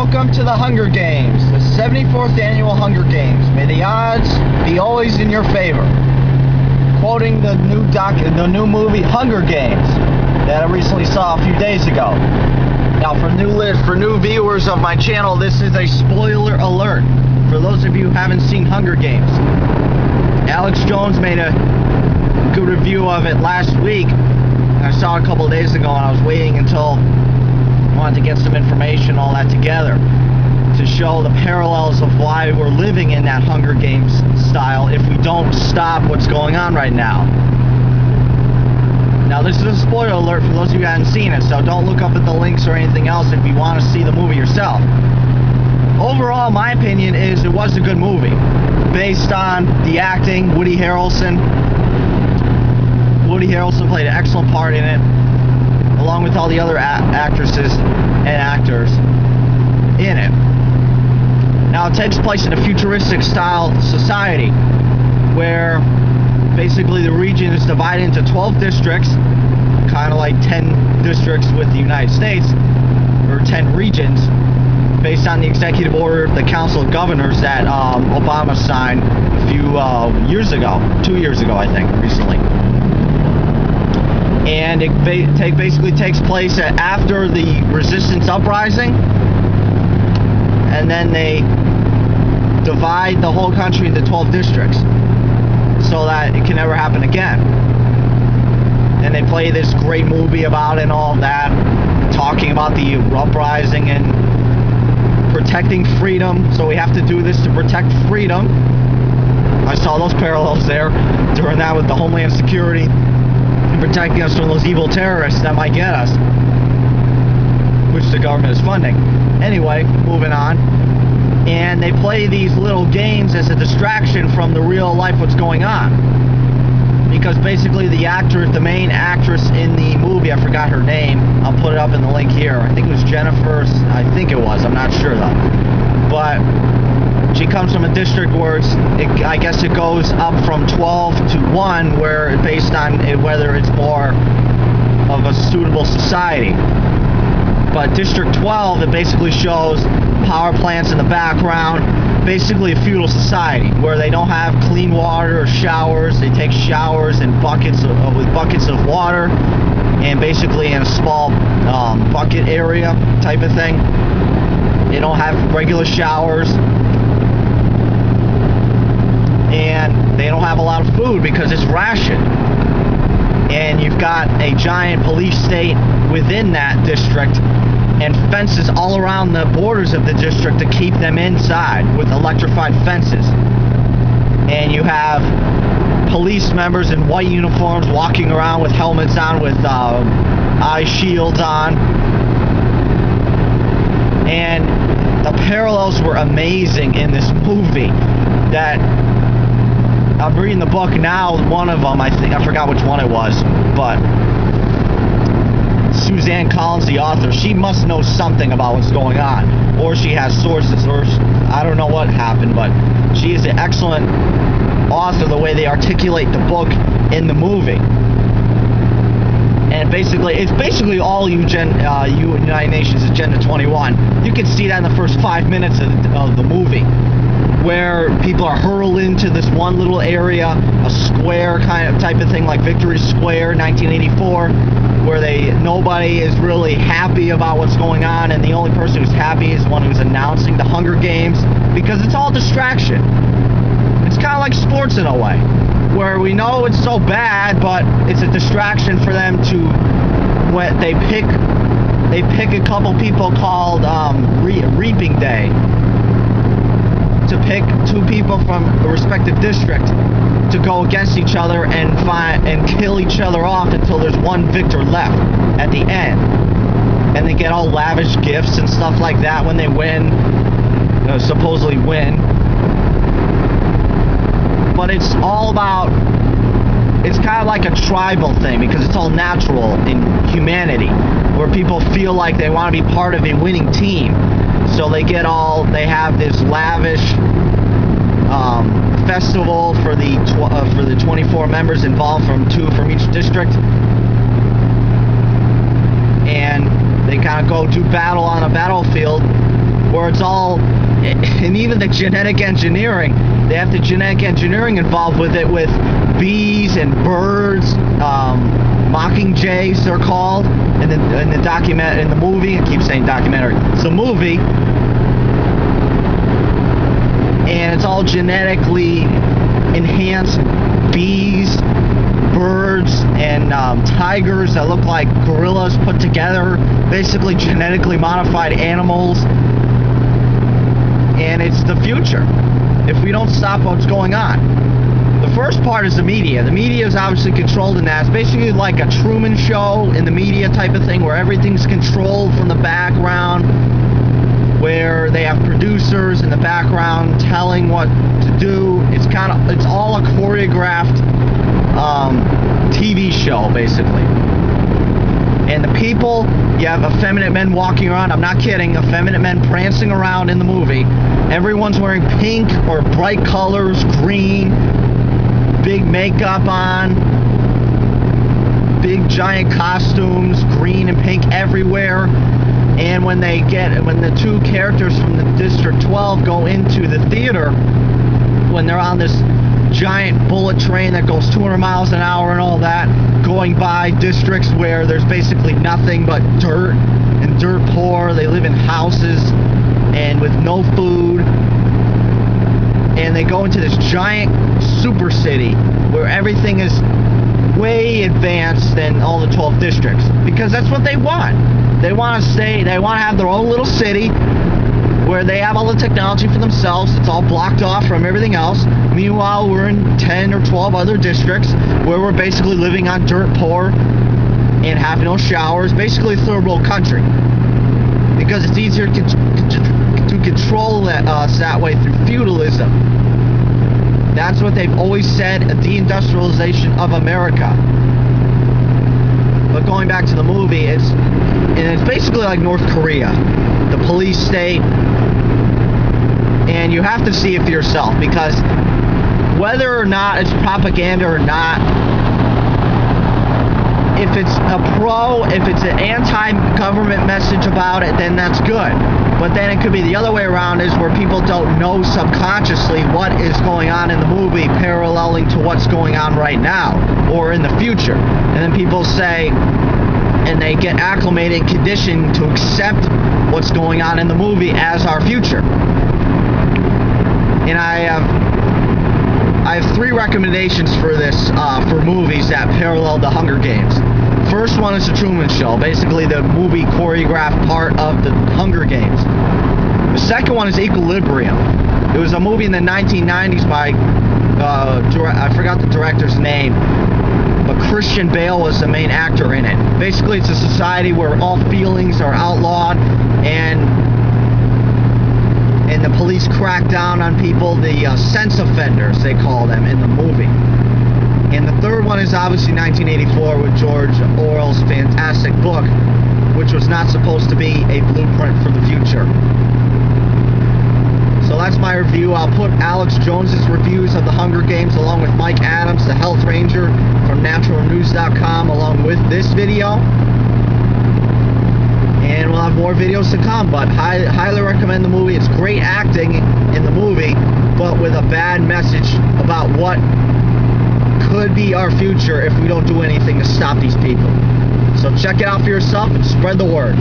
Welcome to the Hunger Games, the 74th annual Hunger Games. May the odds be always in your favor. Quoting the new movie Hunger Games that I recently saw a few days ago. Now, for new viewers of my channel, this is a spoiler alert. For those of you who haven't seen Hunger Games, Alex Jones made a good review of it last week. I saw it a couple of days ago, and I was waiting until I wanted to get some information, all that together, to show the parallels of why we're living in that Hunger Games style if we don't stop what's going on right now. Now, this is a spoiler alert for those of you who haven't seen it, so don't look up at the links or anything else if you want to see the movie yourself. Overall, my opinion is it was a good movie, based on the acting. Woody Harrelson played an excellent part in it, along with all the other actresses and actors in it. Now, it takes place in a futuristic style society where basically the region is divided into 12 districts, kind of like 10 districts with the United States, or 10 regions, based on the executive order of the Council of Governors that Obama signed a few years ago, 2 years ago, I think, recently. And it basically takes place after the resistance uprising, and then they divide the whole country into 12 districts so that it can never happen again. And they play this great movie about it and all that, talking about the uprising and protecting freedom. So we have to do this to protect freedom. I saw those parallels there during that with the Homeland Security protecting us from those evil terrorists that might get us, which the government is funding. Anyway, moving on. And they play these little games as a distraction from the real life what's going on. Because basically the main actress in the movie, I forgot her name, I'll put it up in the link here. I think it was Jennifer, I'm not sure though. But she comes from a district where I guess it goes up from 12 to 1, where based on whether it's more of a suitable society. But District 12, it basically shows power plants in the background, basically a feudal society where they don't have clean water or showers. They take showers in buckets with buckets of water, and basically in a small bucket area type of thing. They don't have regular showers. And they don't have a lot of food because it's rationed. And you've got a giant police state within that district and fences all around the borders of the district to keep them inside with electrified fences. And you have police members in white uniforms walking around with helmets on, with eye shields on. And the parallels were amazing in this movie. That I'm reading the book now, one of them, I forgot which one it was, but Suzanne Collins, the author, she must know something about what's going on, or she has sources, or I don't know what happened, but she is an excellent author, the way they articulate the book in the movie. And it's basically all United Nations Agenda 21. You can see that in the first 5 minutes of the movie, where people are hurled into this one little area, a square kind of type of thing, like Victory Square, 1984, where nobody is really happy about what's going on, and the only person who's happy is the one who's announcing the Hunger Games, because it's all distraction. It's kind of like sports in a way, where we know it's so bad, but it's a distraction for them to, when they pick a couple people called Reaping Day, to pick two people from the respective district to go against each other and kill each other off until there's one victor left at the end. And they get all lavish gifts and stuff like that when they win, supposedly win. But it's all about, it's kind of like a tribal thing, because it's all natural in humanity, where people feel like they want to be part of a winning team. So they have this lavish festival for the 24 members involved, two from each district, and they kind of go do battle on a battlefield where it's all, and even the genetic engineering, they have the genetic engineering involved with it, with bees and birds, mockingjays they're called, in the movie. I keep saying documentary. It's a movie, and it's all genetically enhanced bees, birds, and tigers that look like gorillas put together, basically genetically modified animals. And it's the future if we don't stop what's going on. The first part is the media. The media is obviously controlled in that. It's basically like a Truman Show in the media type of thing, where everything's controlled from the background, where they have producers in the background telling what to do. It's all a choreographed TV show, basically. And the people, you have effeminate men walking around. I'm not kidding. Effeminate men prancing around in the movie. Everyone's wearing pink or bright colors, green, big makeup on, big giant costumes, green and pink everywhere. And when the two characters from the District 12 go into the theater, when they're on this giant bullet train that goes 200 miles an hour and all that, going by districts where there's basically nothing but dirt and dirt poor. They live in houses and with no food. And they go into this giant super city where everything is way advanced than all the 12 districts, because that's what they want. They want to have their own little city where they have all the technology for themselves. It's all blocked off from everything else. Meanwhile, we're in 10 or 12 other districts where we're basically living on dirt poor and have no showers. Basically a third world country, because it's easier to control us that way through feudalism. That's what they've always said, a deindustrialization of America. But going back to the movie, it's basically like North Korea, the police state. And you have to see it for yourself, because whether or not it's propaganda or not, if it's an anti-government message about it, then that's good. But then it could be the other way around, is where people don't know subconsciously what is going on in the movie, paralleling to what's going on right now or in the future. And then people say, and they get acclimated and conditioned to accept what's going on in the movie as our future. And I have 3 recommendations for this, for movies that parallel the Hunger Games. First one is The Truman Show, basically the movie choreographed part of the Hunger Games. The second one is Equilibrium. It was a movie in the 1990s by, I forgot the director's name, but Christian Bale was the main actor in it. Basically, it's a society where all feelings are outlawed, and the police crack down on people, the sense offenders, they call them in the movie. And the third one is obviously 1984 with George Orwell's fantastic book, which was not supposed to be a blueprint for the future. So that's my review. I'll put Alex Jones's reviews of the Hunger Games along with Mike Adams, the Health Ranger from naturalnews.com, along with this video. And we'll have more videos to come, but highly recommend the movie. It's great acting in the movie, but with a bad message about what could be our future if we don't do anything to stop these people. So check it out for yourself and spread the word.